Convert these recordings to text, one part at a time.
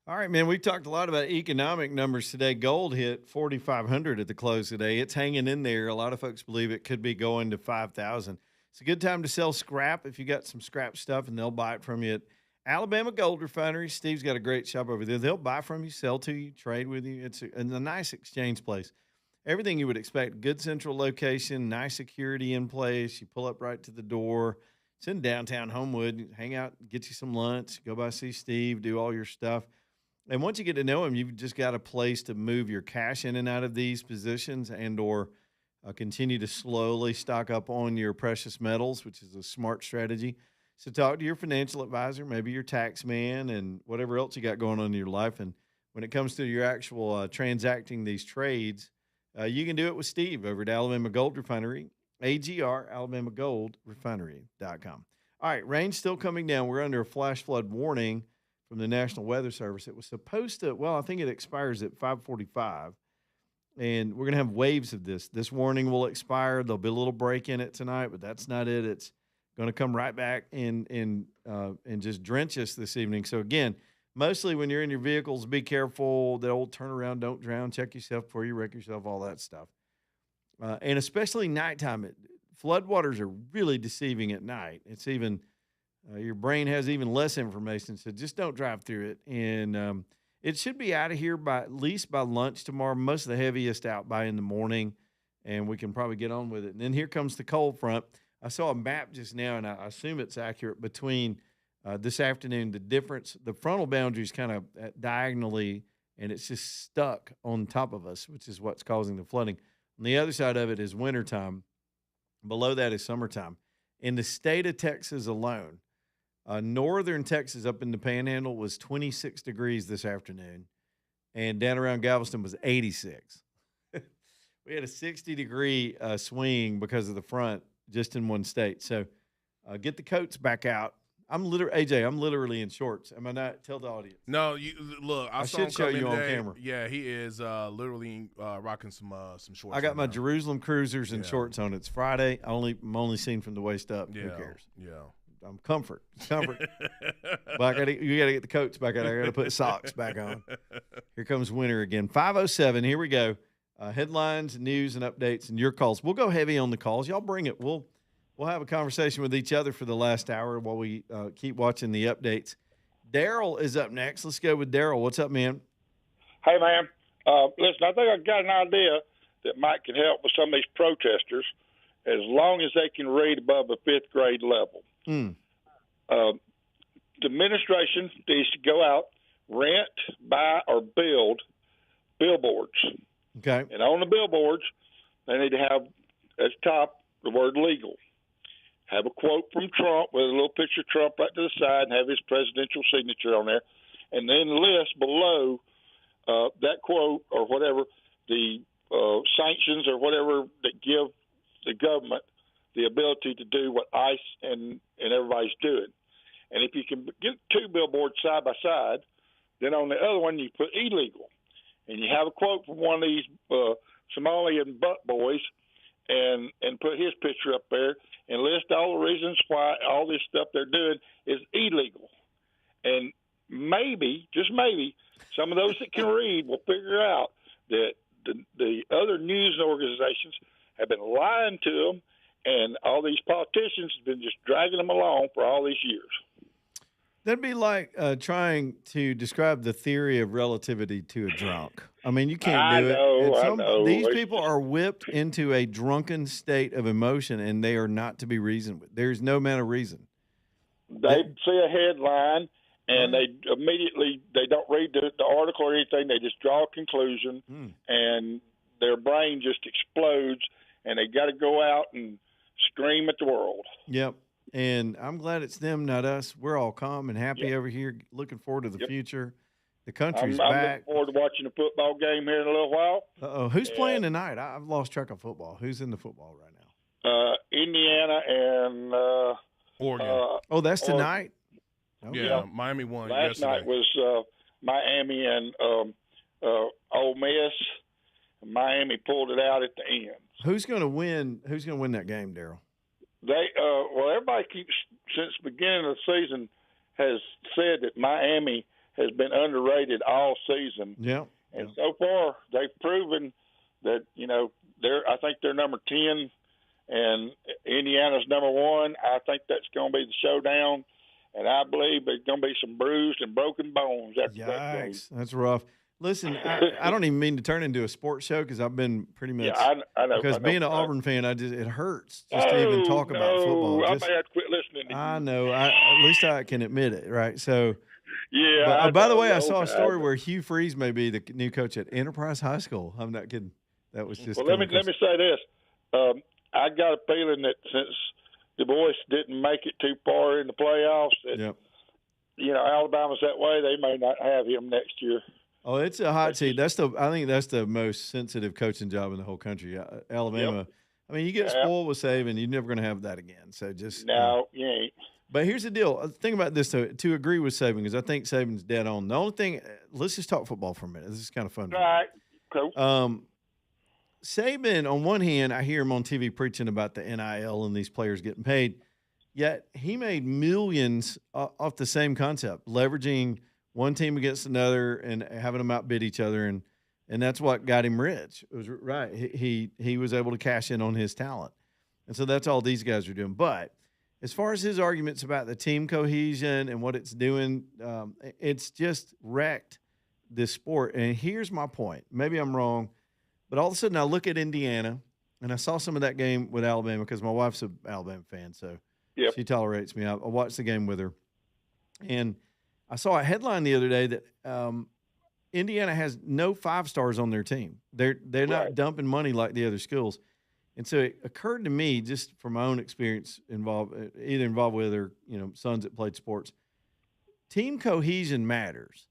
All right, man. We talked a lot about economic numbers today. Gold hit 4,500 at the close today. It's hanging in there. A lot of folks believe it could be going to 5,000. It's a good time to sell scrap if you got some scrap stuff, and they'll buy it from you at Alabama Gold Refinery. Steve's got a great shop over there. They'll buy from you, sell to you, trade with you. It's a nice exchange place. Everything you would expect. Good central location, nice security in place. You pull up right to the door. It's in downtown Homewood. You hang out, get you some lunch, go by see Steve, do all your stuff. And once you get to know him, you've just got a place to move your cash in and out of these positions and or continue to slowly stock up on your precious metals, which is a smart strategy. So talk to your financial advisor, maybe your tax man, and whatever else you got going on in your life. And when it comes to your actual transacting these trades, you can do it with Steve over at Alabama Gold Refinery, AGR, AlabamaGoldRefinery.com. All right, rain's still coming down. We're under a flash flood warning from the National Weather Service. It was supposed to, well, I think it expires at 5:45, and we're going to have waves of this. This warning will expire. There'll be a little break in it tonight, but that's not it. It's going to come right back and just drench us this evening. So again, mostly when you're in your vehicles, be careful. The old turn around, don't drown. Check yourself before you wreck yourself. All that stuff, and especially nighttime. Floodwaters are really deceiving at night. It's even your brain has even less information, so just don't drive through it. And it should be out of here by at least by lunch tomorrow. Most of the heaviest out by in the morning, and we can probably get on with it. And then here comes the cold front. I saw a map just now, and I assume it's accurate between this afternoon. The difference, the frontal boundary is kind of diagonally, and it's just stuck on top of us, which is what's causing the flooding. On the other side of it is wintertime. Below that is summertime. In the state of Texas alone, northern Texas up in the Panhandle was 26 degrees this afternoon, and down around Galveston was 86. We had a 60-degree swing because of the front just in one state. So get the coats back out. AJ, I'm literally in shorts. Am I not? Tell the audience. No, you look. I saw should him show come in you on today. camera. Yeah, he is literally rocking some shorts. I got right my now. Jerusalem Cruisers and Yeah. shorts on. It's Friday. I'm only seen from the waist up. Yeah, Who cares? yeah. I'm comfort. But you got to get the coats back out. I got to put socks back on. Here comes winter again. 5:07. Here we go. Headlines, news, and updates, and your calls. We'll go heavy on the calls. Y'all bring it. We'll have a conversation with each other for the last hour while we keep watching the updates. Daryl is up next. Let's go with Daryl. What's up, man? Hey, man. Listen, I think I've got an idea that might can help with some of these protesters as long as they can read above a fifth grade level. The administration needs to go out, rent, buy, or build billboards. Okay. And on the billboards, they need to have at the top the word legal. Have a quote from Trump with a little picture of Trump right to the side and have his presidential signature on there. And then list below that quote or whatever the sanctions or whatever that give the government the ability to do what ICE and everybody's doing. And if you can get two billboards side by side, then on the other one you put illegal. And you have a quote from one of these Somalian butt boys and put his picture up there and list all the reasons why all this stuff they're doing is illegal. And maybe, just maybe, some of those that can read will figure out that the other news organizations have been lying to them, and all these politicians have been just dragging them along for all these years. That'd be like trying to describe the theory of relativity to a drunk. I mean, you can't do it. I know. These people are whipped into a drunken state of emotion, and they are not to be reasoned with. There's no amount of reason. They see a headline, and they immediately they don't read the article or anything. They just draw a conclusion, and their brain just explodes, and they got to go out and scream at the world. Yep. And I'm glad it's them, not us. We're all calm and happy over here, looking forward to the future. The country's I'm back. looking forward to watching a football game here in a little while. Uh-oh. Who's playing tonight? I've lost track of football. Who's in the football right now? Indiana and Oregon. that's tonight? Yeah, Yeah. Miami won last yesterday. night was Miami and Ole Miss. Miami pulled it out at the end. Who's going to win? Who's going to win that game, Daryl? They everybody keeps since the beginning of the season has said that Miami has been underrated all season. Yeah. And so far, they've proven that, I think they're number 10 and Indiana's number 1. I think that's going to be the showdown. And I believe there's going to be some bruised and broken bones after that game. Yikes, that's rough. Listen, I don't even mean to turn into a sports show because I've been pretty much. Yeah, I know. Because being an Auburn fan, it hurts just to even talk about football. I may have to quit listening to you. I know. At least I can admit it, right? So. Yeah. But, by the way, I saw a story where Hugh Freeze may be the new coach at Enterprise High School. I'm not kidding. That was just. Well, let me say this. I got a feeling that since Du Bois didn't make it too far in the playoffs, that, Alabama's that way. They may not have him next year. Oh, it's a hot seat. I think that's the most sensitive coaching job in the whole country. Alabama. Yep. I mean, you get spoiled with Saban, you're never going to have that again. So just no, you ain't. But here's the deal. Think about this, though, to agree with Saban, because I think Saban's dead on. The only thing – let's just talk football for a minute. This is kind of fun. All right. Cool. Saban, on one hand, I hear him on TV preaching about the NIL and these players getting paid, yet he made millions off the same concept, leveraging one team against another and having them outbid each other, and that's what got him rich. It was right. He was able to cash in on his talent. And so that's all these guys are doing. But – as far as his arguments about the team cohesion and what it's doing, it's just wrecked this sport. And here's my point. Maybe I'm wrong, but all of a sudden I look at Indiana, and I saw some of that game with Alabama because my wife's an Alabama fan, so she tolerates me. I watched the game with her. And I saw a headline the other day that Indiana has no 5-stars on their team. They're not dumping money like the other schools. And so it occurred to me, just from my own experience involved with or sons that played sports, team cohesion matters.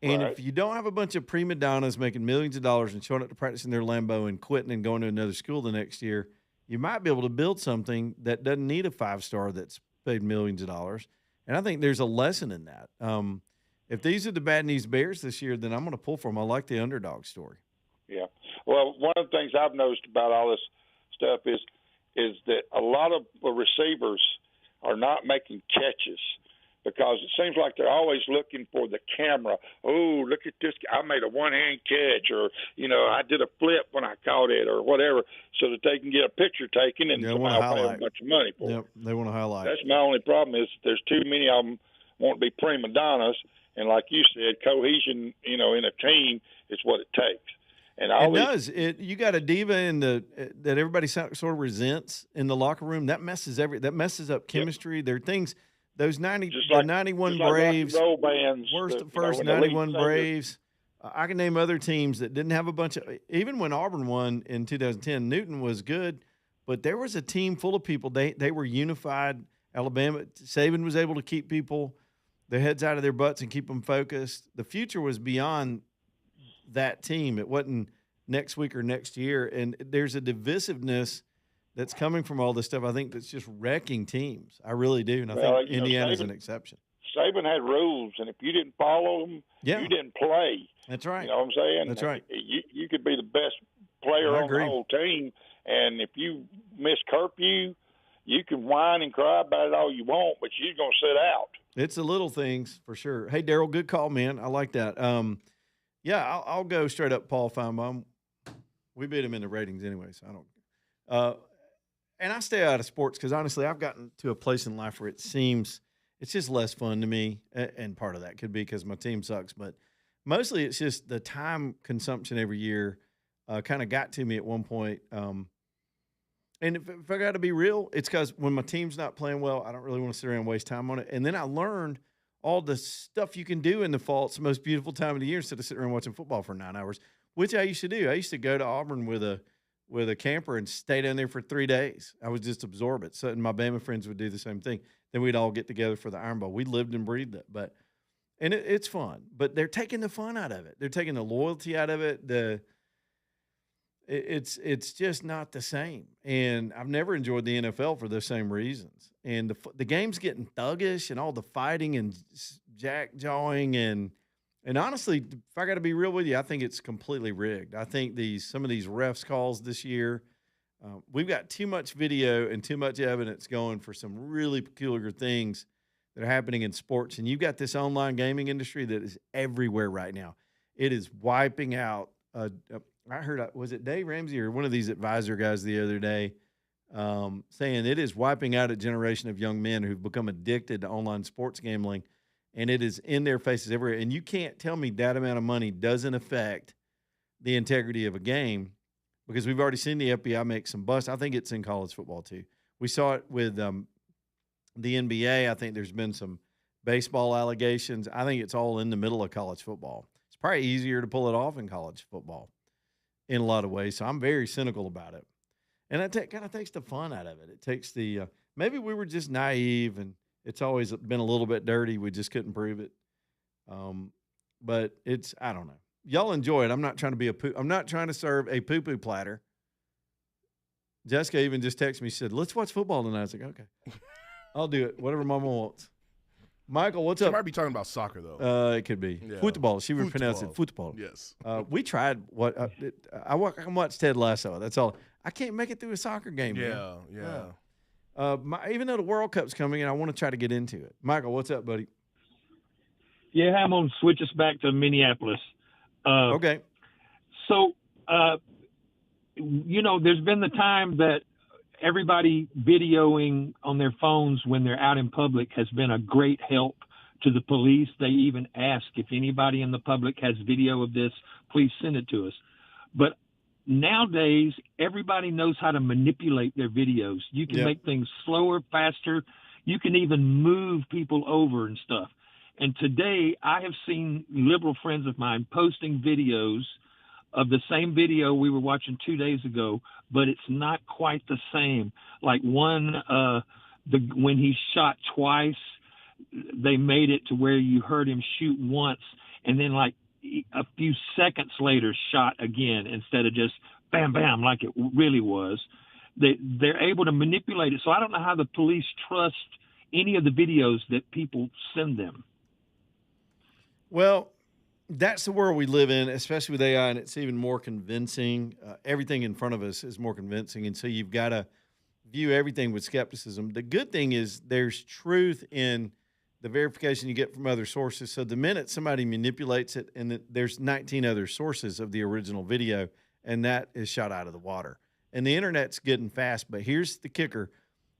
And if you don't have a bunch of prima donnas making millions of dollars and showing up to practice in their Lambo and quitting and going to another school the next year, you might be able to build something that doesn't need a 5-star that's paid millions of dollars. And I think there's a lesson in that. If these are the Bad News Bears this year, then I'm going to pull for them. I like the underdog story. Yeah. Well, one of the things I've noticed about all this stuff is that a lot of the receivers are not making catches because it seems like they're always looking for the camera. Oh, look at this. I made a one-hand catch, or, I did a flip when I caught it, or whatever, so that they can get a picture taken and somehow pay a bunch of money for it. They want to highlight. That's my only problem is there's too many of them want to be prima donnas, and like you said, cohesion, in a team is what it takes. And it does. You got a diva that everybody sort of resents in the locker room. That messes up chemistry. There are things. Those 91 Braves, worst at first 91 Braves. I can name other teams that didn't have a bunch of. Even when Auburn won in 2010, Newton was good, but there was a team full of people. They were unified. Alabama, Saban was able to keep people their heads out of their butts and keep them focused. The future was beyond that team. It wasn't next week or next year. And there's a divisiveness that's coming from all this stuff. I think that's just wrecking teams. I really do. And I think Indiana's an exception. Saban had rules, and if you didn't follow them, you didn't play. That's right. You know what I'm saying? That's right. You could be the best player on the whole team, and if you miss curfew, you can whine and cry about it all you want, but you're going to sit out. It's the little things for sure. Hey, Daryl, good call, man. I like that. I'll go straight up Paul Feinbaum. We beat him in the ratings anyway, so I don't. And I stay out of sports because, honestly, I've gotten to a place in life where it seems it's just less fun to me, and part of that could be because my team sucks, but mostly it's just the time consumption every year kind of got to me at one point. And if I got to be real, it's because when my team's not playing well, I don't really want to sit around and waste time on it. And then I learned all the stuff you can do in the fall. It's the most beautiful time of the year instead of sitting around watching football for 9 hours, which I used to do. I used to go to Auburn with a camper and stay down there for 3 days. I would just absorb it. So, and my Bama friends would do the same thing. Then we'd all get together for the Iron Bowl. We lived and breathed it. And it's fun. But they're taking the fun out of it. They're taking the loyalty out of it. It's just not the same. And I've never enjoyed the NFL for those same reasons. And the game's getting thuggish and all the fighting and jack-jawing. And honestly, if I got to be real with you, I think it's completely rigged. I think some of these refs calls this year, we've got too much video and too much evidence going for some really peculiar things that are happening in sports, and you've got this online gaming industry that is everywhere right now. It is wiping out. I heard, was it Dave Ramsey or one of these advisor guys the other day saying it is wiping out a generation of young men who've become addicted to online sports gambling, and it is in their faces everywhere. And you can't tell me that amount of money doesn't affect the integrity of a game, because we've already seen the FBI make some busts. I think it's in college football too. We saw it with the NBA. I think there's been some baseball allegations. I think it's all in the middle of college football. It's probably easier to pull it off in college football in a lot of ways. So I'm very cynical about it. And that kind of takes the fun out of it. It takes the maybe we were just naive and it's always been a little bit dirty. We just couldn't prove it. But it's, I don't know. Y'all enjoy it. I'm not trying to be I'm not trying to serve a poo-poo platter. Jessica even just texted me. She said, let's watch football tonight. I was like, okay. I'll do it. Whatever Mama wants. Michael, what's up? She might be talking about soccer, though. It could be. Yeah. Football. She would pronounce it football. Yes. We tried. I watched Ted Lasso. That's all. I can't make it through a soccer game. Yeah. Even though the World Cup's coming in, I want to try to get into it. Michael, what's up, buddy? Yeah, I'm going to switch us back to Minneapolis. Okay. So, there's been the time that everybody videoing on their phones when they're out in public has been a great help to the police. They even ask if anybody in the public has video of this, please send it to us. But nowadays, everybody knows how to manipulate their videos. You can make things slower, faster. You can even move people over and stuff. And today, I have seen liberal friends of mine posting videos of the same video we were watching 2 days ago, but it's not quite the same. Like one, when he shot twice, they made it to where you heard him shoot once, and then like a few seconds later shot again instead of just bam, bam, like it really was. They're able to manipulate it. So I don't know how the police trust any of the videos that people send them. Well, that's the world we live in, especially with AI, and it's even more convincing. Everything in front of us is more convincing, and so you've got to view everything with skepticism. The good thing is there's truth in the verification you get from other sources. So the minute somebody manipulates it, and there's 19 other sources of the original video, and that is shot out of the water. And the internet's getting fast, but here's the kicker.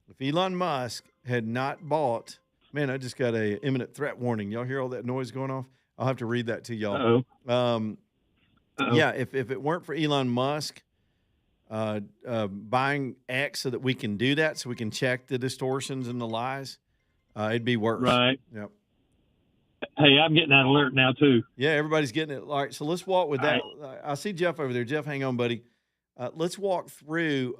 If Elon Musk had not bought, man, I just got a imminent threat warning. Y'all hear all that noise going off? I'll have to read that to y'all. Yeah, if it weren't for Elon Musk buying X so that we can do that, so we can check the distortions and the lies, it'd be worse. Right. Yep. Hey, I'm getting that alert now, too. Yeah, everybody's getting it. All right, so let's walk with that. I see Jeff over there. Jeff, hang on, buddy. Let's walk through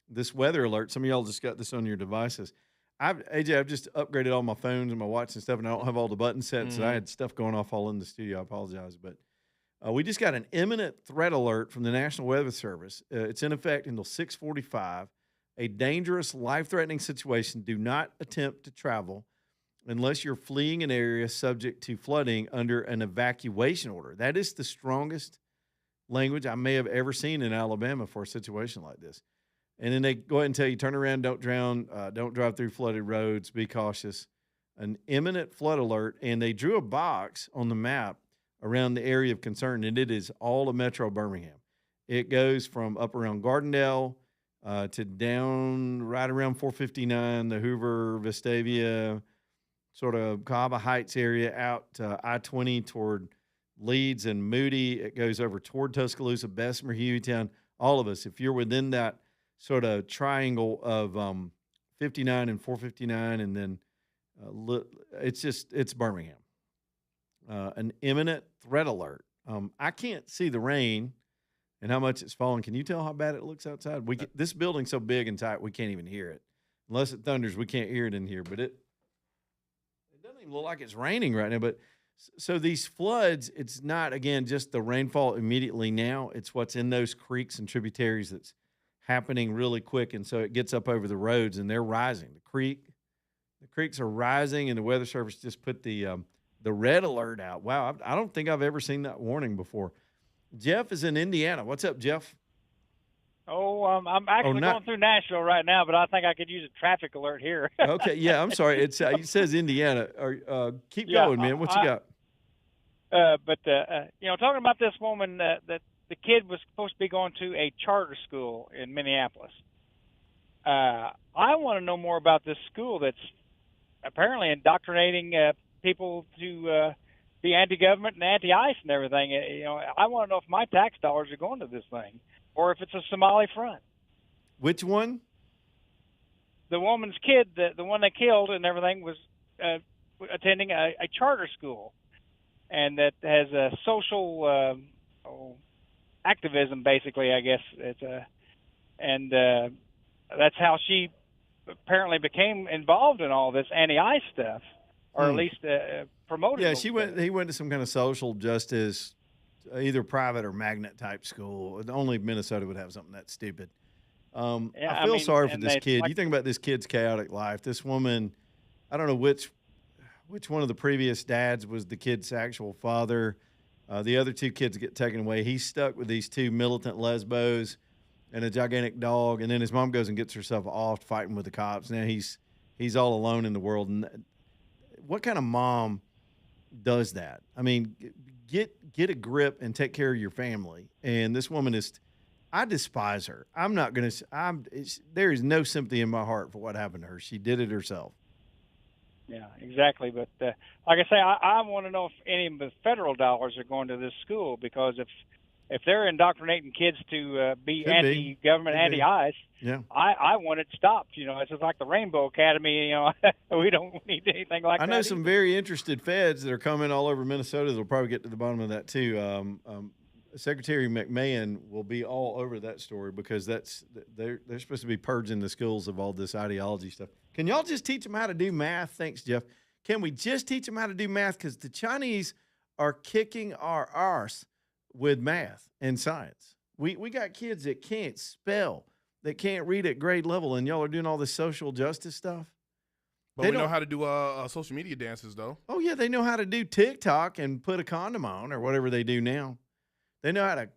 this weather alert. Some of y'all just got this on your devices. I've just upgraded all my phones and my watch and stuff, and I don't have all the buttons set, so I had stuff going off all in the studio. I apologize. But we just got an imminent threat alert from the National Weather Service. It's in effect until 6:45. A dangerous, life-threatening situation. Do not attempt to travel unless you're fleeing an area subject to flooding under an evacuation order. That is the strongest language I may have ever seen in Alabama for a situation like this. And then they go ahead and tell you, turn around, don't drown, don't drive through flooded roads, be cautious. An imminent flood alert, and they drew a box on the map around the area of concern, and it is all of Metro Birmingham. It goes from up around Gardendale to down right around 459, the Hoover, Vestavia, sort of Cahaba Heights area, out to I-20 toward Leeds and Moody. It goes over toward Tuscaloosa, Bessemer, Hueytown, all of us. If you're within that sort of triangle of 59 and 459, and then it's Birmingham. An imminent threat alert. I can't see the rain and how much it's falling. Can you tell how bad it looks outside? This building's so big and tight, we can't even hear it. Unless it thunders, we can't hear it in here. But it doesn't even look like it's raining right now. But so these floods, it's not, again, just the rainfall immediately now. It's what's in those creeks and tributaries that's happening really quick, and so it gets up over the roads, and they're rising. The creeks are rising, and the Weather Service just put the red alert out. Wow, I don't think I've ever seen that warning before. Jeff is in Indiana. What's up, Jeff? Oh, I'm actually not- going through Nashville right now, but I think I could use a traffic alert here. Okay, yeah, I'm sorry. It says Indiana. Keep Yeah, going, man. What you got? but talking about this woman that the kid was supposed to be going to a charter school in Minneapolis. I want to know more about this school that's apparently indoctrinating people to be anti-government and anti-ICE and everything. I want to know if my tax dollars are going to this thing, or if it's a Somali front. Which one? The woman's kid, the one they killed and everything, was attending a charter school, and that has a social activism, basically. I guess that's how she apparently became involved in all this anti-ICE stuff, or at least promoted. Yeah, he went to some kind of social justice, either private or magnet type school. Only Minnesota would have something that stupid. I feel sorry for this kid. You think about this kid's chaotic life. This woman, I don't know which one of the previous dads was the kid's actual father. The other two kids get taken away. He's stuck with these two militant lesbos and a gigantic dog, and then his mom goes and gets herself off fighting with the cops. Now he's all alone in the world. And what kind of mom does that? I mean, get a grip and take care of your family. And this woman I despise her. I'm not going to. There is no sympathy in my heart for what happened to her. She did it herself. Yeah, exactly. But like I say, I want to know if any of the federal dollars are going to this school, because if they're indoctrinating kids to be anti-government, anti-ICE, yeah, I want it stopped. It's just like the Rainbow Academy. We don't need anything like that. I know some very interested feds that are coming all over Minnesota. They'll probably get to the bottom of that too. Secretary McMahon will be all over that story, because they're supposed to be purging the schools of all this ideology stuff. Can y'all just teach them how to do math? Thanks, Jeff. Can we just teach them how to do math? Because the Chinese are kicking our arse with math and science. We got kids that can't spell, that can't read at grade level, and y'all are doing all this social justice stuff. But we know how to do social media dances, though. Oh, yeah, they know how to do TikTok and put a condom on, or whatever they do now. They know how to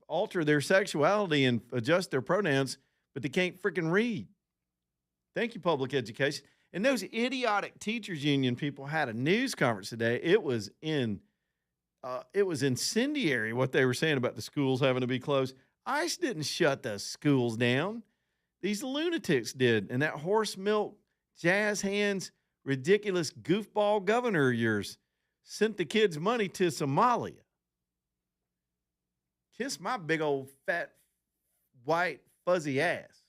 alter their sexuality and adjust their pronouns, but they can't freaking read. Thank you, public education. And those idiotic teachers union people had a news conference today. It was incendiary what they were saying about the schools having to be closed. ICE didn't shut the schools down. These lunatics did. And that horse milk, jazz hands, ridiculous goofball governor of yours sent the kids money to Somalia. Kiss my big old fat, white, fuzzy ass.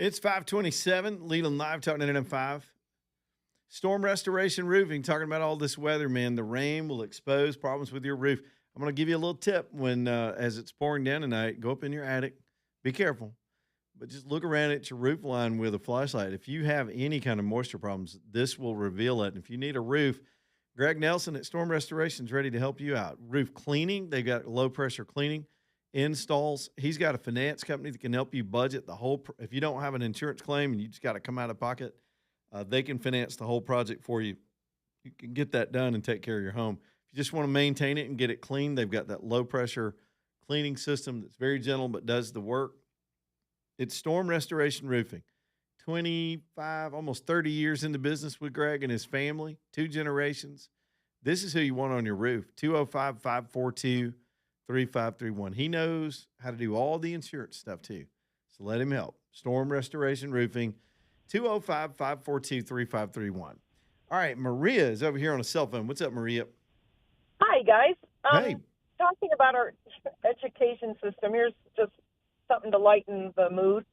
It's 527, Leland Live, Talking 99.5. Storm Restoration Roofing, talking about all this weather, man. The rain will expose problems with your roof. I'm going to give you a little tip when, as it's pouring down tonight, go up in your attic. Be careful, but just look around at your roof line with a flashlight. If you have any kind of moisture problems, this will reveal it. And if you need a roof, Greg Nelson at Storm Restoration is ready to help you out. Roof cleaning, they've got low pressure cleaning, installs. He's got a finance company that can help you budget the whole. If you don't have an insurance claim and you just got to come out of pocket, they can finance the whole project for you. You can get that done and take care of your home. If you just want to maintain it and get it clean, they've got that low pressure cleaning system that's very gentle but does the work. It's Storm Restoration Roofing. 25, almost 30 years in the business with Greg and his family, 2 generations. This is who you want on your roof. 205-542-3531. He knows how to do all the insurance stuff too. So let him help. Storm Restoration Roofing, 205-542-3531. All right, Maria is over here on a cell phone. What's up, Maria? Hi, guys. Hey. Talking about our education system, here's just something to lighten the mood.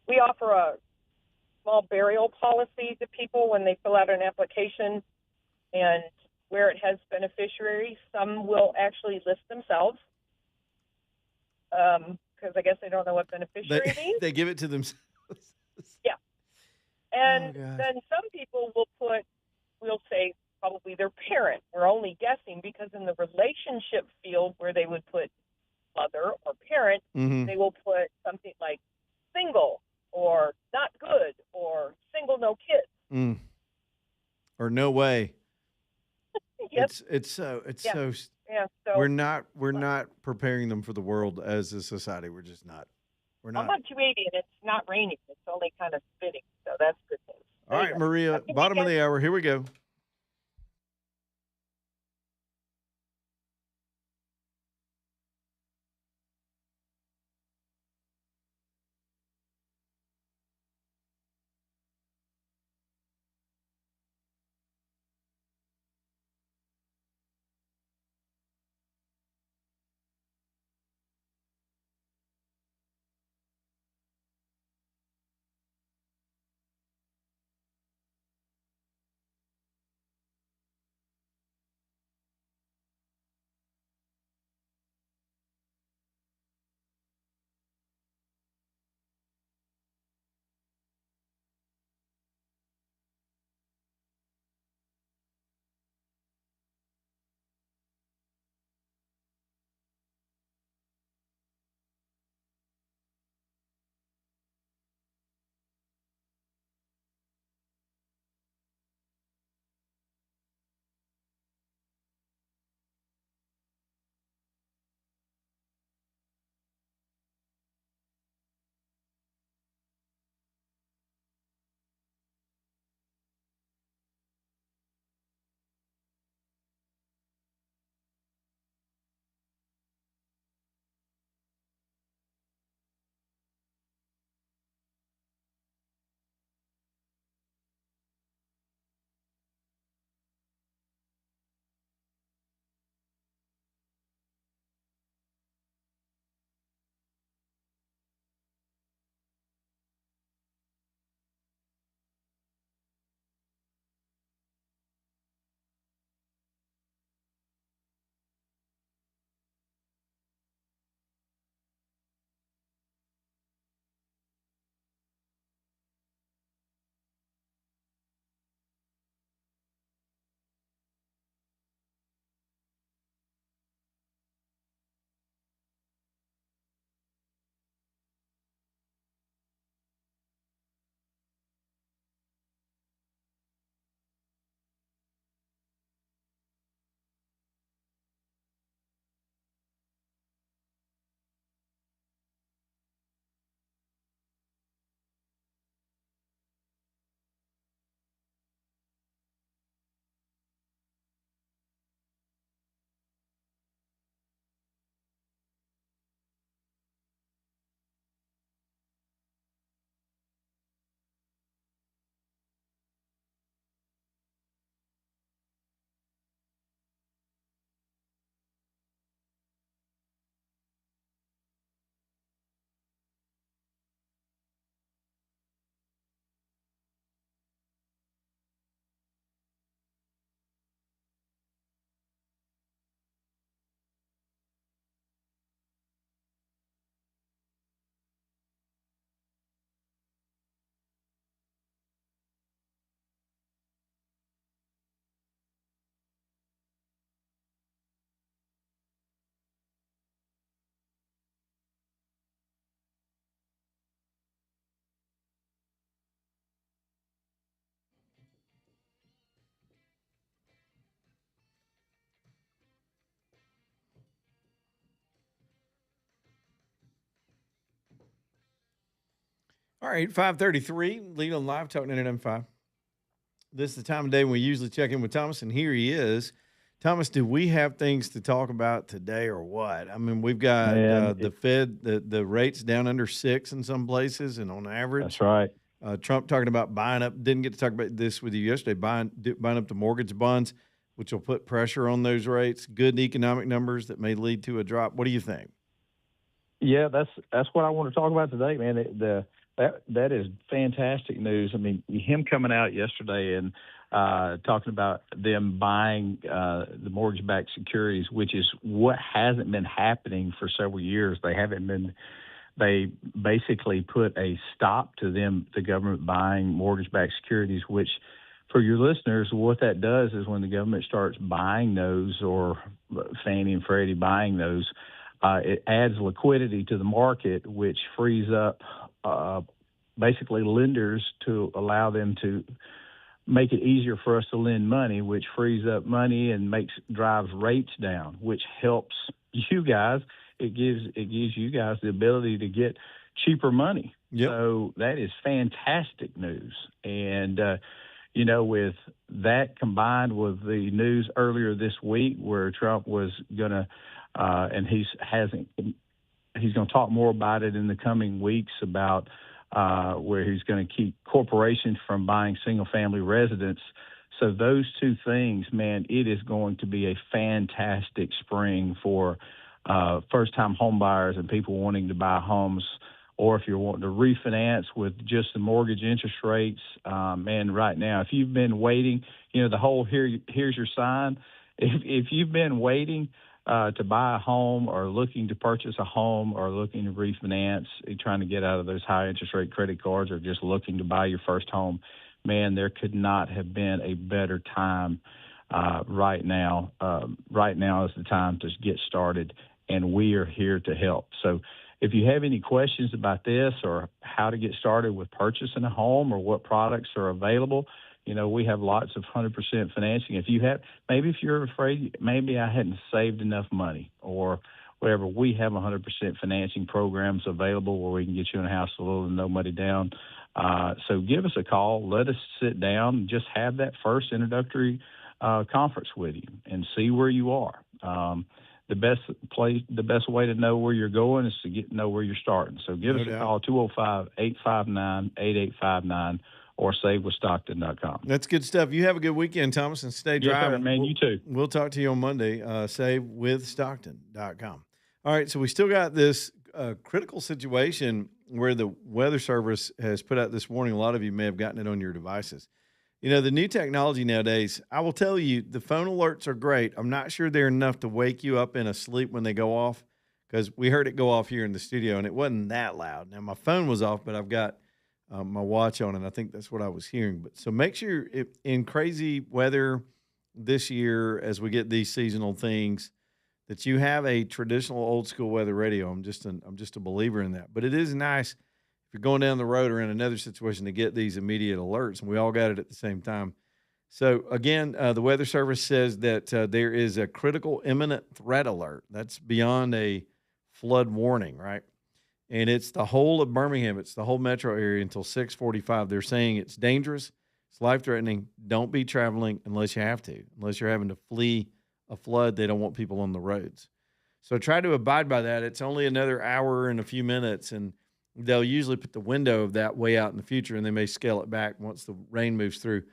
We offer a small burial policy to people when they fill out an application, and where it has beneficiaries, some will actually list themselves because I guess they don't know what beneficiary means. They give it to themselves. Yeah. And Oh, then some people will say probably their parent. We're only guessing because in the relationship field where they would put mother or parent, they will put something like single or not good or single no kids. Or no way. Yep. So we're not preparing them for the world as a society. We're just not. We're not. I'm on 280 and it's not raining. It's only kind of spitting, so that's good news. All right, Maria, bottom of the hour. Here we go. All right, 5:33, Lead on Live, Talk 99.5. This is the time of day when we usually check in with Thomas, and here he is. Thomas, do we have things to talk about today or what? I mean, we've got the Fed, the rates down under 6 in some places, and on average. That's right. Trump talking about buying up, didn't get to talk about this with you yesterday, buying up the mortgage bonds, which will put pressure on those rates. Good economic numbers that may lead to a drop. What do you think? Yeah, that's what I want to talk about today, man. That is fantastic news. I mean, him coming out yesterday and talking about them buying the mortgage-backed securities, which is what hasn't been happening for several years. They basically put a stop to the government buying mortgage-backed securities, which for your listeners, what that does is when the government starts buying those, or Fannie and Freddie buying those, it adds liquidity to the market, which frees up basically lenders to allow them to make it easier for us to lend money, which frees up money and drives rates down, which helps you guys. It gives you guys the ability to get cheaper money. Yep. So that is fantastic news. And, with that combined with the news earlier this week where Trump was going to, and he's going to talk more about it in the coming weeks about where he's going to keep corporations from buying single-family residents. So those two things, man, it is going to be a fantastic spring for first-time home buyers and people wanting to buy homes, or if you're wanting to refinance with just the mortgage interest rates. Man, right now, if you've been waiting, the whole here's your sign. If you've been waiting to buy a home or looking to purchase a home or looking to refinance, trying to get out of those high interest rate credit cards, or just looking to buy your first home, man, there could not have been a better time right now. Right now is the time to get started, and we are here to help. So if you have any questions about this or how to get started with purchasing a home or what products are available, we have lots of 100% financing. If you're afraid, maybe I hadn't saved enough money or whatever, we have 100% financing programs available where we can get you in a house a little and no money down. So give us a call. Let us sit down and just have that first introductory conference with you and see where you are. The best way to know where you're going is to know where you're starting. So give us a call, 205-859-8859, or savewithstockton.com. That's good stuff. You have a good weekend, Thomas, and stay driving. Yes, sir, man. You too. We'll talk to you on Monday. Savewithstockton.com. All right, so we still got this critical situation where the Weather Service has put out this warning. A lot of you may have gotten it on your devices. The new technology nowadays, I will tell you, the phone alerts are great. I'm not sure they're enough to wake you up in a sleep when they go off, because we heard it go off here in the studio, and it wasn't that loud. Now, my phone was off, but I've got my watch on, and I think that's what I was hearing. But so make sure in crazy weather this year, as we get these seasonal things, that you have a traditional old school weather radio. I'm just a believer in that. But it is nice if you're going down the road or in another situation to get these immediate alerts, and we all got it at the same time. So again, the Weather Service says that there is a critical imminent threat alert. That's beyond a flood warning, right? And it's the whole of Birmingham. It's the whole metro area until 6:45. They're saying it's dangerous, it's life-threatening. Don't be traveling unless you have to, unless you're having to flee a flood. They don't want people on the roads. So try to abide by that. It's only another hour and a few minutes, and they'll usually put the window of that way out in the future, and they may scale it back once the rain moves through.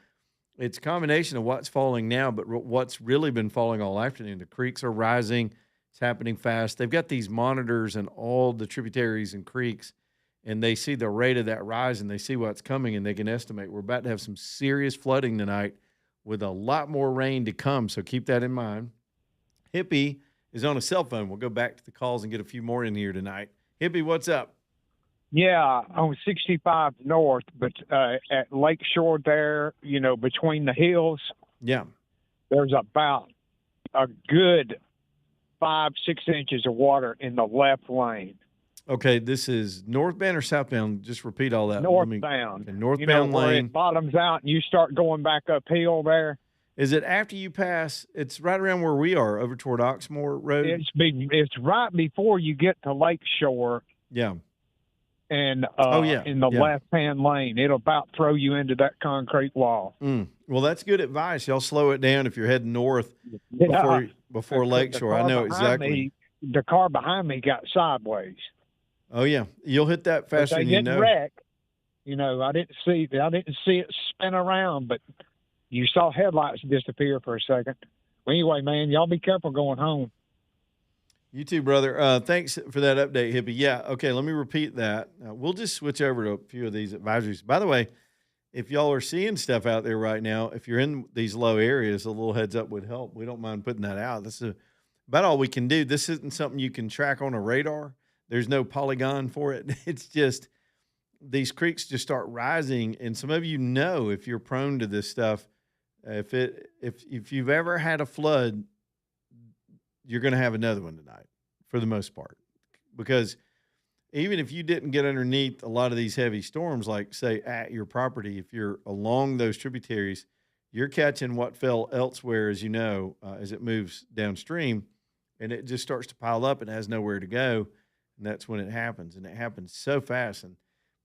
It's a combination of what's falling now, but what's really been falling all afternoon. The creeks are rising. It's happening fast. They've got these monitors in all the tributaries and creeks, and they see the rate of that rise, and they see what's coming, and they can estimate. We're about to have some serious flooding tonight with a lot more rain to come, so keep that in mind. Hippie is on a cell phone. We'll go back to the calls and get a few more in here tonight. Hippie, what's up? Yeah, on 65 north, but at Lake Shore there, between the hills. Yeah. There's about a good 5-6 inches of water in the left lane. Okay, this is northbound or southbound? Just repeat all that. Northbound. Okay, northbound where lane. it bottoms out and you start going back uphill there. Is it after you pass? It's right around where we are, over toward Oxmoor Road. It's right before you get to Lake Shore. Yeah. and yeah. in the left-hand lane. It'll about throw you into that concrete wall. Well, that's good advice. Y'all slow it down if you're heading north before Lakeshore. I know exactly. The car behind me got sideways. Oh yeah, you'll hit that faster than you know. Wreck. You know, I didn't see it spin around, but you saw headlights disappear for a second. Well, anyway, man, y'all be careful going home. You too, brother. Thanks for that update, Hippie. Yeah, okay, let me repeat that. We'll just switch over to a few of these advisories. By the way, if y'all are seeing stuff out there right now, if you're in these low areas, a little heads up would help. We don't mind putting that out. This is about all we can do. This isn't something you can track on a radar. There's no polygon for it. It's just these creeks just start rising, and some of you know if you're prone to this stuff, if you've ever had a flood, you're going to have another one tonight for the most part, because even if you didn't get underneath a lot of these heavy storms, like say at your property, if you're along those tributaries, you're catching what fell elsewhere, as you know, as it moves downstream, and it just starts to pile up and has nowhere to go. And that's when it happens. And it happens so fast. And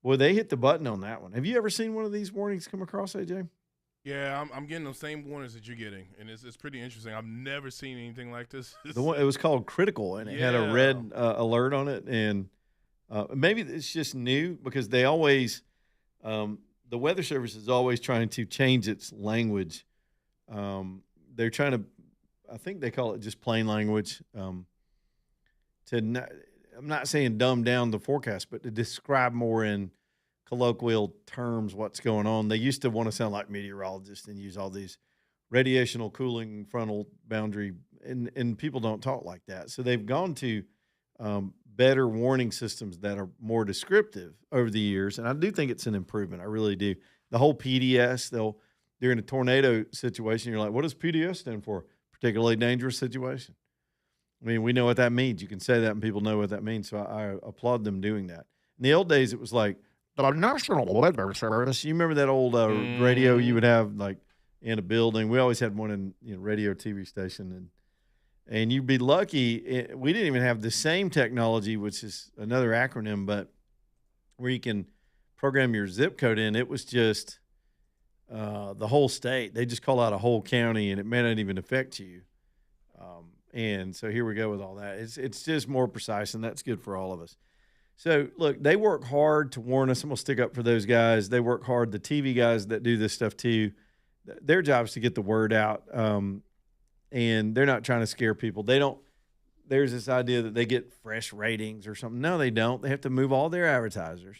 boy, they hit the button on that one. Have you ever seen one of these warnings come across, AJ? Yeah, I'm getting those same warnings that you're getting, and it's pretty interesting. I've never seen anything like this. The one, it was called Critical, and it had a red alert on it. And maybe it's just new because they always, the Weather Service is always trying to change its language. They're trying to, I think they call it just plain language, I'm not saying dumb down the forecast, but to describe more in colloquial terms what's going on. They used to want to sound like meteorologists and use all these radiational cooling frontal boundary, and people don't talk like that. So they've gone to better warning systems that are more descriptive over the years, and I do think it's an improvement. I really do. The whole PDS, during a tornado situation, you're like, what does PDS stand for? Particularly dangerous situation. I mean, we know what that means. You can say that and people know what that means. So I applaud them doing that. In the old days, it was like, the National Weather Service. You remember that old radio you would have like in a building? We always had one in radio TV station. And you'd be lucky. We didn't even have the same technology, which is another acronym, but where you can program your zip code in. It was just the whole state. They just call out a whole county, and it may not even affect you. And so here we go with all that. It's just more precise, and that's good for all of us. So, look, they work hard to warn us. I'm going to stick up for those guys. They work hard. The TV guys that do this stuff too, their job is to get the word out, and they're not trying to scare people. There's this idea that they get fresh ratings or something. No, they don't. They have to move all their advertisers,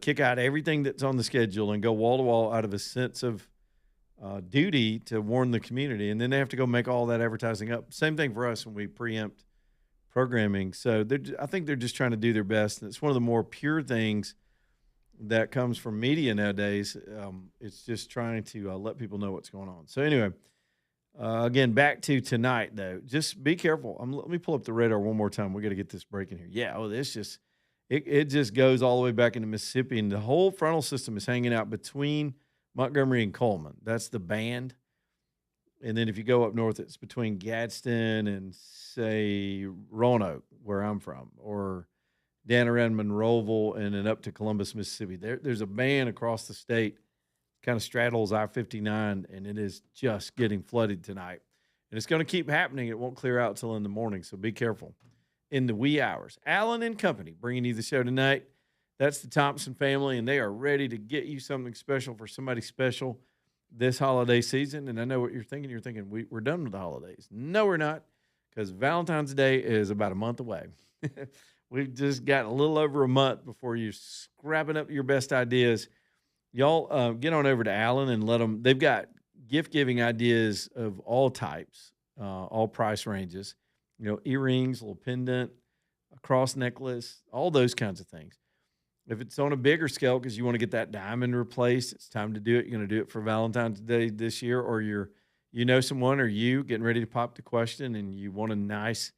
kick out everything that's on the schedule, and go wall to wall out of a sense of duty to warn the community, and then they have to go make all that advertising up. Same thing for us when we preempt programming. So I think they're just trying to do their best, and it's one of the more pure things that comes from media nowadays. It's just trying to let people know what's going on. So anyway, again, back to tonight, though. Just be careful. Let me pull up the radar one more time. We got to get this breaking here. Yeah, this just it just goes all the way back into Mississippi, and the whole frontal system is hanging out between Montgomery and Coleman. That's the band. And then if you go up north, it's between Gadsden and, say, Roanoke, where I'm from, or down around Monroeville and then up to Columbus, Mississippi. There's a band across the state, kind of straddles I-59, and it is just getting flooded tonight. And it's going to keep happening. It won't clear out till in the morning, so be careful in the wee hours. Allen and Company bringing you the show tonight. That's the Thompson family, and they are ready to get you something special for somebody special this holiday season. And I know what you're thinking. You're thinking, we're done with the holidays. No, we're not, because Valentine's Day is about a month away. We've just got a little over a month before you're scrapping up your best ideas. Y'all get on over to Allen and let them. They've got gift-giving ideas of all types, all price ranges. Earrings, a little pendant, a cross necklace, all those kinds of things. If it's on a bigger scale because you want to get that diamond replaced, it's time to do it. You're going to do it for Valentine's Day this year, or someone or you getting ready to pop the question and you want a nice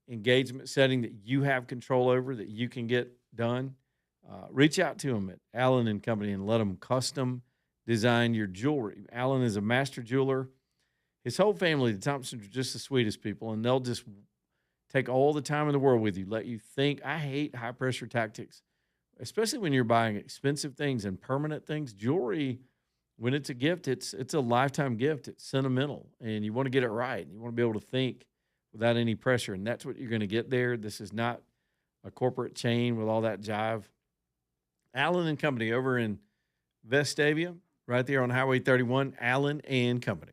engagement setting that you have control over, that you can get done. Reach out to them at Allen and Company and let them custom design your jewelry. Allen is a master jeweler. His whole family, the Thompsons, are just the sweetest people, and they'll just take all the time in the world with you, let you think. I hate high-pressure tactics. especially when you're buying expensive things and permanent things. Jewelry, when it's a gift, it's a lifetime gift. It's sentimental, and you want to get it right. You want to be able to think without any pressure, and that's what you're going to get there. This is not a corporate chain with all that jive. Allen and Company over in Vestavia, right there on Highway 31. Allen and Company.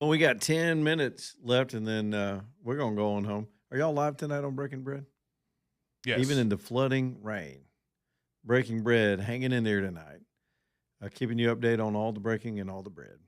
Well, we got 10 minutes left, and then we're going to go on home. Are y'all live tonight on Breaking Bread? Yes. Even in the flooding rain. Breaking Bread, hanging in there tonight. Keeping you updated on all the breaking and all the bread.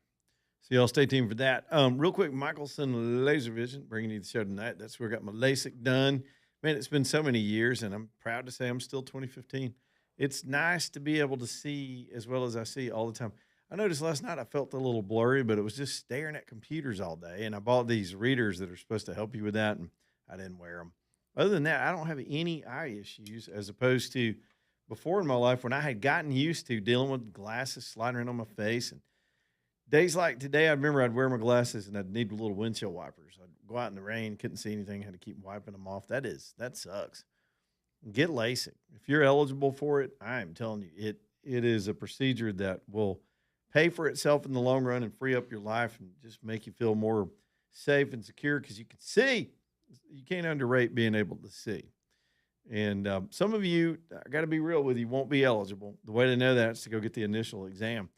So y'all stay tuned for that. Real quick, Michelson Laser Vision, bringing you the show tonight. That's where I got my LASIK done. Man, it's been so many years, and I'm proud to say I'm still 2015. It's nice to be able to see as well as I see all the time. I noticed last night I felt a little blurry, but it was just staring at computers all day. And I bought these readers that are supposed to help you with that, and I didn't wear them. Other than that, I don't have any eye issues as opposed to before in my life when I had gotten used to dealing with glasses sliding around on my face. And days like today, I remember I'd wear my glasses and I'd need little windshield wipers. I'd go out in the rain, couldn't see anything, had to keep wiping them off. That sucks. Get LASIK. If you're eligible for it, I am telling you, it is a procedure that will pay for itself in the long run and free up your life and just make you feel more safe and secure because you can see. You can't underrate being able to see. And some of you, I got to be real with you, won't be eligible. The way to know that is to go get the initial exam.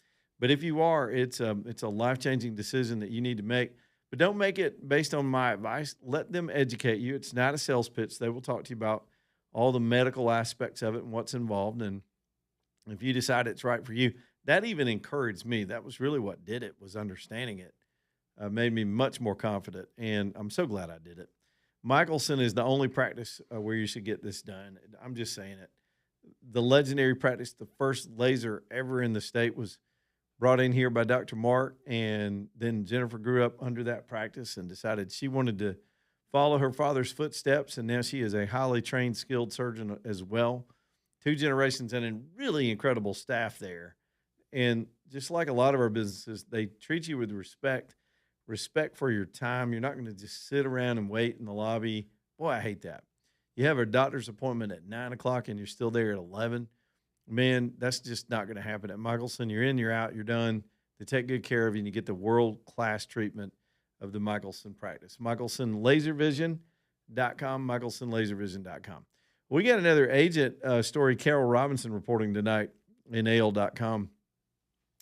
But if you are, it's a life-changing decision that you need to make. But don't make it based on my advice. Let them educate you. It's not a sales pitch. They will talk to you about all the medical aspects of it and what's involved. And if you decide it's right for you, that even encouraged me. That was really what did it, was understanding it. Made me much more confident. And I'm so glad I did it. Michelson is the only practice where you should get this done. I'm just saying it. The legendary practice, the first laser ever in the state, was brought in here by Dr. Mark, and then Jennifer grew up under that practice and decided she wanted to follow her father's footsteps, and now she is a highly trained, skilled surgeon as well. 2 generations and a really incredible staff there. And just like a lot of our businesses, they treat you with respect for your time. You're not going to just sit around and wait in the lobby. Boy, I hate that. You have a doctor's appointment at 9 o'clock and you're still there at 11. Man, that's just not going to happen at Michelson. You're in, you're out, you're done. They take good care of you and you get the world-class treatment of the Michelson practice. MichelsonLaserVision.com, MichelsonLaserVision.com. We got another agent story, Carol Robinson, reporting tonight in AL.com.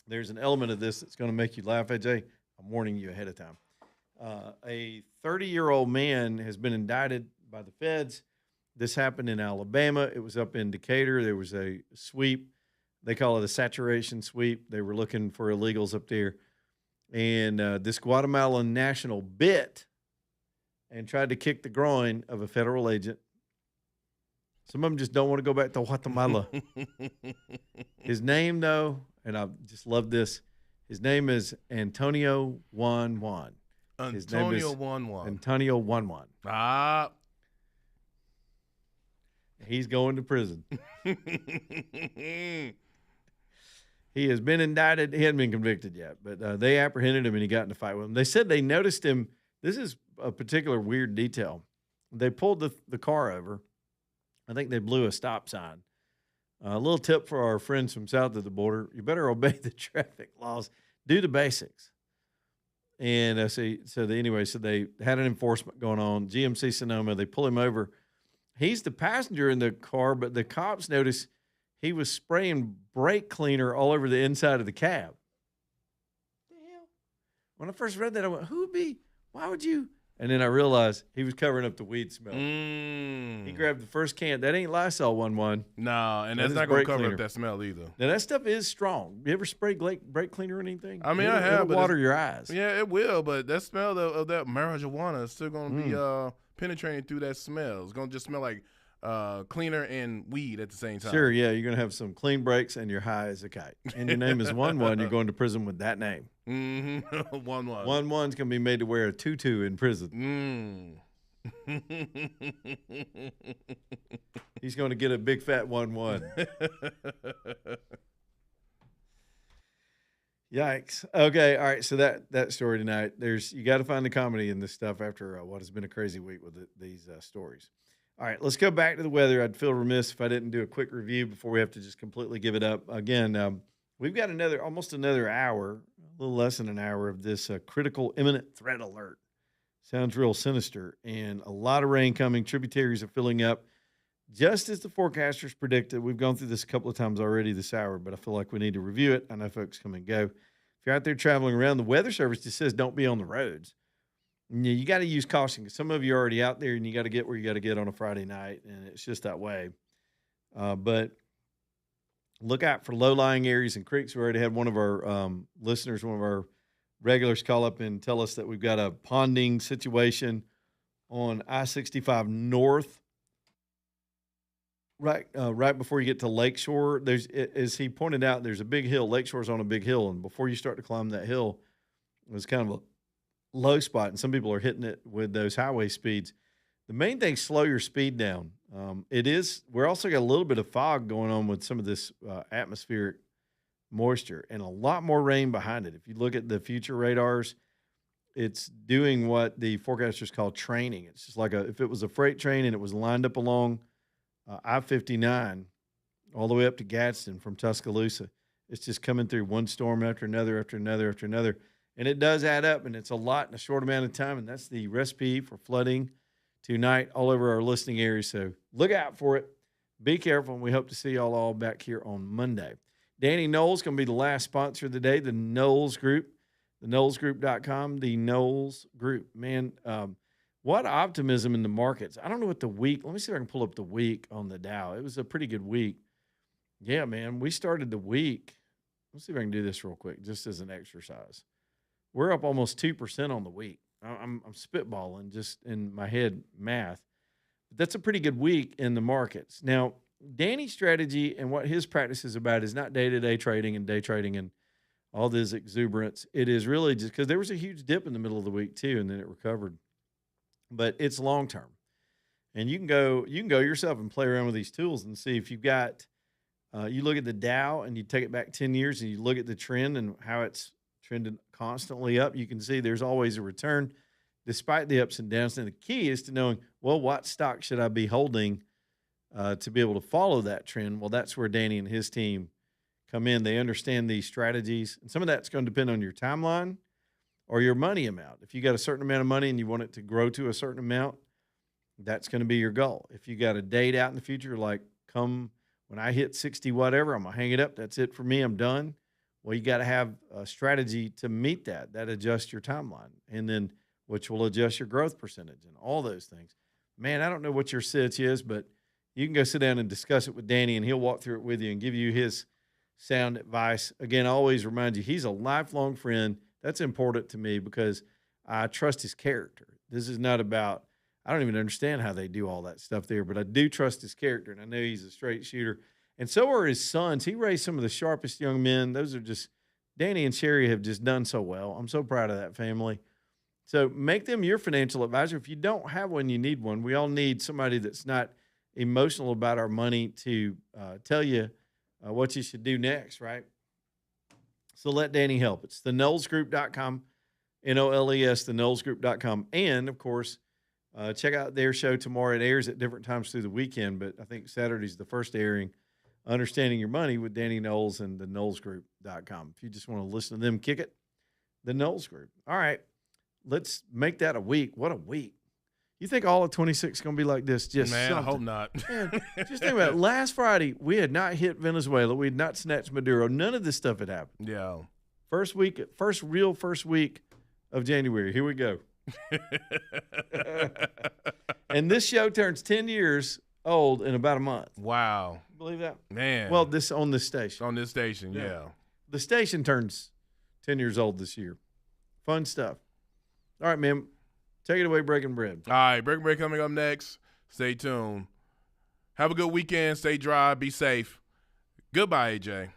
There's an element of this that's going to make you laugh, AJ. I'm warning you ahead of time. A 30-year-old man has been indicted by the feds. This happened in Alabama. It was up in Decatur. There was a sweep. They call it a saturation sweep. They were looking for illegals up there. And this Guatemalan national bit and tried to kick the groin of a federal agent. Some of them just don't want to go back to Guatemala. His name, though, and I just love this, his name is Antonio Juan Juan. Antonio Juan Juan. Antonio Juan Juan. Ah. He's going to prison. He has been indicted. He hadn't been convicted yet, but they apprehended him and he got in a fight with him. They said they noticed him. This is a particular weird detail. They pulled the car over. I think they blew a stop sign. A little tip for our friends from south of the border: you better obey the traffic laws. Do the basics. And so they had an enforcement going on. GMC Sonoma. They pull him over. He's the passenger in the car, but the cops notice he was spraying brake cleaner all over the inside of the cab. What the hell? When I first read that, I went, why would you? And then I realized he was covering up the weed smell. He grabbed the first can. That ain't Lysol 1-1. No, and that's not going to cover up that smell either. Now, that stuff is strong. You ever spray brake cleaner or anything? I mean, I have. It'll water your eyes. Yeah, it will, but that smell of that marijuana is still going to be penetrating through that smell. It's going to just smell like cleaner and weed at the same time. Sure, yeah. You're going to have some clean brakes and you're high as a kite. And your name is 1-1. You're going to prison with that name. 1-1. 1-1's going to be made to wear a tutu in prison. He's going to get a big fat 1-1. Yikes. Okay, all right. So that story tonight, you got to find the comedy in this stuff after what has been a crazy week with these stories. All right, let's go back to the weather. I'd feel remiss if I didn't do a quick review before we have to just completely give it up. Again, we've got almost another hour, a little less than an hour of this critical imminent threat alert. Sounds real sinister, and a lot of rain coming. Tributaries are filling up, just as the forecasters predicted. We've gone through this a couple of times already this hour, but I feel like we need to review it. I know folks come and go. if you're out there traveling around, the Weather Service just says don't be on the roads. You got to use caution because some of you are already out there and you got to get where you got to get on a Friday night, and it's just that way. But look out for low-lying areas and creeks. We already had one of our listeners, one of our regulars, call up and tell us that we've got a ponding situation on I-65 North, right before you get to Lakeshore. As he pointed out, there's a big hill. Lakeshore's on a big hill, and before you start to climb that hill, it was kind of a low spot, and some people are hitting it with those highway speeds. The main thing, slow your speed down. We're also got a little bit of fog going on with some of this atmospheric moisture and a lot more rain behind it. If you look at the future radars, it's doing what the forecasters call training. It's just like if it was a freight train and it was lined up along I-59 all the way up to Gadsden from Tuscaloosa. It's just coming through one storm after another, after another, after another. And it does add up, and it's a lot in a short amount of time, and that's the recipe for flooding tonight all over our listening area. So look out for it. Be careful, and we hope to see y'all all back here on Monday. Danny Knowles going to be the last sponsor of the day, the Knowles Group, theknowlesgroup.com, the Knowles Group. Man, what optimism in the markets. I don't know what the week – let me see if I can pull up the week on the Dow. It was a pretty good week. Yeah, man, we started the week. Let's see if I can do this real quick just as an exercise. We're up almost 2% on the week. I'm spitballing just in my head math. But that's a pretty good week in the markets. Now, Danny's strategy and what his practice is about is not day-to-day trading and day trading and all this exuberance. It is really just because there was a huge dip in the middle of the week too, and then it recovered. But it's long-term. And you can go yourself and play around with these tools and see if you've got you look at the Dow and you take it back 10 years and you look at the trend and how it's trended constantly up. You can see there's always a return despite the ups and downs. And the key is to knowing, well, what stock should I be holding to be able to follow that trend? Well, that's where Danny and his team come in. They understand these strategies. And some of that's going to depend on your timeline or your money amount. If you got a certain amount of money and you want it to grow to a certain amount, that's going to be your goal. If you got a date out in the future, like come when I hit 60 whatever, I'm going to hang it up. That's it for me. I'm done. Well, you got to have a strategy to meet that adjusts your timeline, and then which will adjust your growth percentage and all those things. Man, I don't know what your sitch is, but you can go sit down and discuss it with Danny, and he'll walk through it with you and give you his sound advice. Again, I always remind you, he's a lifelong friend. That's important to me because I trust his character. This is not about, I don't even understand how they do all that stuff there, but I do trust his character, and I know he's a straight shooter. And so are his sons. He raised some of the sharpest young men. Those are just, Danny and Sherry have just done so well. I'm so proud of that family. So make them your financial advisor. If you don't have one, you need one. We all need somebody that's not emotional about our money to tell you what you should do next, right? So let Danny help. It's theknowlesgroup.com, N-O-L-E-S, theknowlesgroup.com. And, of course, check out their show tomorrow. It airs at different times through the weekend, but I think Saturday's the first airing, Understanding Your Money with Danny Knowles and theknowlesgroup.com. If you just want to listen to them kick it, the Knowles Group. All right, let's make that a week. What a week. You think all of 26 is going to be like this? Just Man, something. I hope not. Man, just think about it. Last Friday, we had not hit Venezuela. We had not snatched Maduro. None of this stuff had happened. Yeah. First week of January. Here we go. And this show turns 10 years old in about a month. Wow. Believe that? Man. Well, on this station. On this station, yeah. The station turns 10 years old this year. Fun stuff. All right, man. Take it away, Breaking Bread. All right, Breaking Bread coming up next. Stay tuned. Have a good weekend. Stay dry. Be safe. Goodbye, AJ.